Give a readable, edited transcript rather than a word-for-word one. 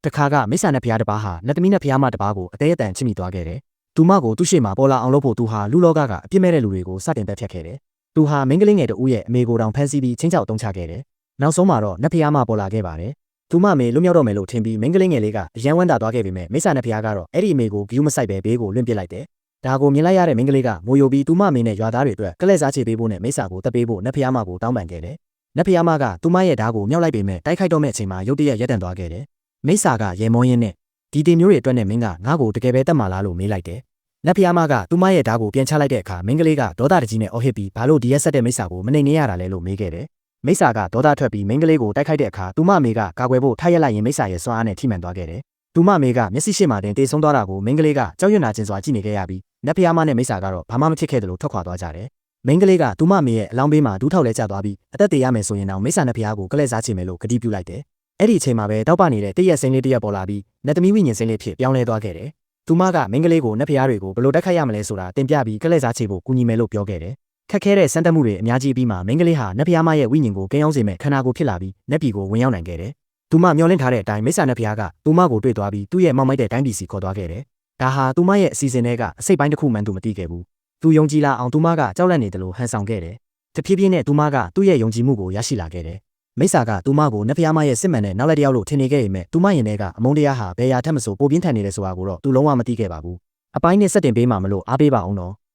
တခါကမိစ္ဆာနဲ့ဖျားတစ်ပါးဟာနတ်သမီးနဲ့ဖျားမတစ်ပါးကိုအသေးအတန်ချစ်မိသွားခဲ့တယ်။သူမကိုသူ့ရှေ့မှာပေါ်လာအောင်လုပ်ဖို့သူဟာလူလောကကအပြစ်မဲ့တဲ့လူတွေကိုစတင်ပတ်ဖြတ်ခဲ့တယ်။သူဟာမိန်းကလေးငယ်တူရဲ့အမေကိုတောင်ဖမ်းဆီးပြီးချင်းချောက်တုံးချခဲ့တယ်။နောက်ဆုံးမှာတော့နတ်ဖျားမပေါ်လာခဲ့ပါတယ်။သူမမေလွတ်မြောက်တော့မယ်လို့ထင်ပြီးမိန်းကလေးငယ်လေးကအယံဝမ်းသာသွားခဲ့ပေမဲ့မိစ္ဆာနဲ့ဖျားကတော့အဲ့ဒီအမေကိုဂယုမဆိုင်ပဲဘေးကိုလွင့်ပစ်လိုက်တယ်။ဒါကိုမြင်လိုက်ရတဲ့မိန်းကလေးကမိုးယိုပြီးသူမမေနဲ့ရွာသားတွေအတွက်ကလဲ့စားချေပေးဖို့နဲ့မိစ္ဆာကိုတပ်ပေးဖို့နတ်ဖျားမကိုတောင်းပန်ခဲ့တယ်။နတ်ဖျားမကသူမရဲ့ဓာတ်ကိုမြောက်လိုက်ပေမဲ့တိုက်ခိုက်တော့မဲ့အချိန်မှာရုတ်တရက်ရပ်တန့်သွားခဲ့တယ်။မိစ္ဆာကရေမောရင်းနဲ့ဒီတင်မျိုးတွေအတွက်နဲ့မင်းကငါ့ကိုတကယ်ပဲတတ်မှလားလို့မေးလိုက်တယ်။နတ်ဖျားမကသူမရဲ့ဓာတ်ကိုပြန်ချလိုက်တဲ့အခါမိန်းကလေးကဒေါသတကြီးနဲ့အော်ဟစ်ပြီးဘာလို့ဒီရက်ဆက်တဲ့မိစ္ဆာကိုမနှိမ်နေရတာလဲလို့မေးခဲ့တယ်။မိစ္ဆာကဒေါသထွက်ပြီးမိန်းကလေးကိုတိုက်ခိုက်တဲ့အခါသူမမေကကာကွယ်ဖို့ထားရက်လိုက်ရင်မိစ္ဆာရဲ့စွမ်းအားနဲ့ထိမှန်သွားခဲ့တယ်။သူမမေကမျက်စိရှိမှတင်တေဆုံးသွားတာကိုမိန်းကလေးကကြောက်ရွံ့နာကျင်စွာကြည့်နေခဲ့ရပြီးနတ်ဖျားမနဲ့မိစ္ဆာကတော့ဘာမှမဖြစ်ခဲ့တယ်လို့ထွက်ခွာသွားကြတယ်။မိန်းကလေးကသူမမေရဲ့အလောင်းဘေးမှာဒူးထောက်လဲကျသွားပြီးအသက်သေရမယ်ဆိုရင်တော့မိစ္ဆာနဲ့ဖျားကိုကလဲ့စားချင်မယ်လို့ကတိပြုလိုက်တယ်။အဲ့ဒီအချိန်မှာပဲတောက်ပနေတဲ့တရက်စိမ့်လေးတရက်ပေါ်လာပြီးနတ်သမီးဝိညာဉ်စိမ့်လေးဖြစ်ပြောင်းလဲသွားခဲ့တယ်။သူမကမိန်းကလေးကိုနတ်ဖျားတွေကိုဘယ်လိုတိုက်ခိုက်ရမလဲဆိုတာတင်ပြပြီးကလဲ့စားချေဖို့ကူညီမယ်လို့ပြောခဲ့တယ်။ခက်ခဲတဲ့စမ်းသပ်မှုတွေအများကြီးပြီးမှမိန်းကလေးဟာနတ်ဖျားမရဲ့ဝိညာဉ်ကိုကင်းအောင်စေမဲ့ခန္ဓာကိုယ်ဖြစ်လာပြီးနတ်ပြည်ကိုဝင်ရောက်နိုင်ခဲ့တယ်။သူမမျောလင့်ထားတဲ့အတိုင်းမိစ္ဆာနတ်ဖျားကသူမကိုတွေ့သွားပြီးသူ့ရဲ့မောက်မိုက်တဲ့တိုင်းပြည်စီခေါ်သွားခဲ့တယ်။ဒါဟာသူမရဲ့အစီအစဉ်တွေကအစိတ်ပိုင်းတစ်ခုမှန်သူမသိခဲ့ဘူး။သူယုံကြည်လာအောင်သူမကကြောက်လန့်နေတယ်လို့ဟန်ဆောင်ခဲ့တယ်။တဖြည်းဖြည်းနဲ့သူမကသူ့ရဲ့ယုံကြည်မှုကိုရရှိလာခဲ့တယ်။မိစ္ဆာကသူမကိုနတ်ဖျားမရဲ့စစ်မှန်တဲ့နောက်လက်တယောက်လို့ထင်နေခဲ့ပေမဲ့သူမရင်ထဲကအမုန်းတရားဟာဘယ်ရာထက်မဆိုပိုပြင်းထန်နေတယ်ဆိုတာကိုတော့သူလုံးဝမသိခဲ့ပါဘူး။အပိုင်းနဲ့စက်တင်ပေးမှာမလို့အားပေးပါအောင်နော်။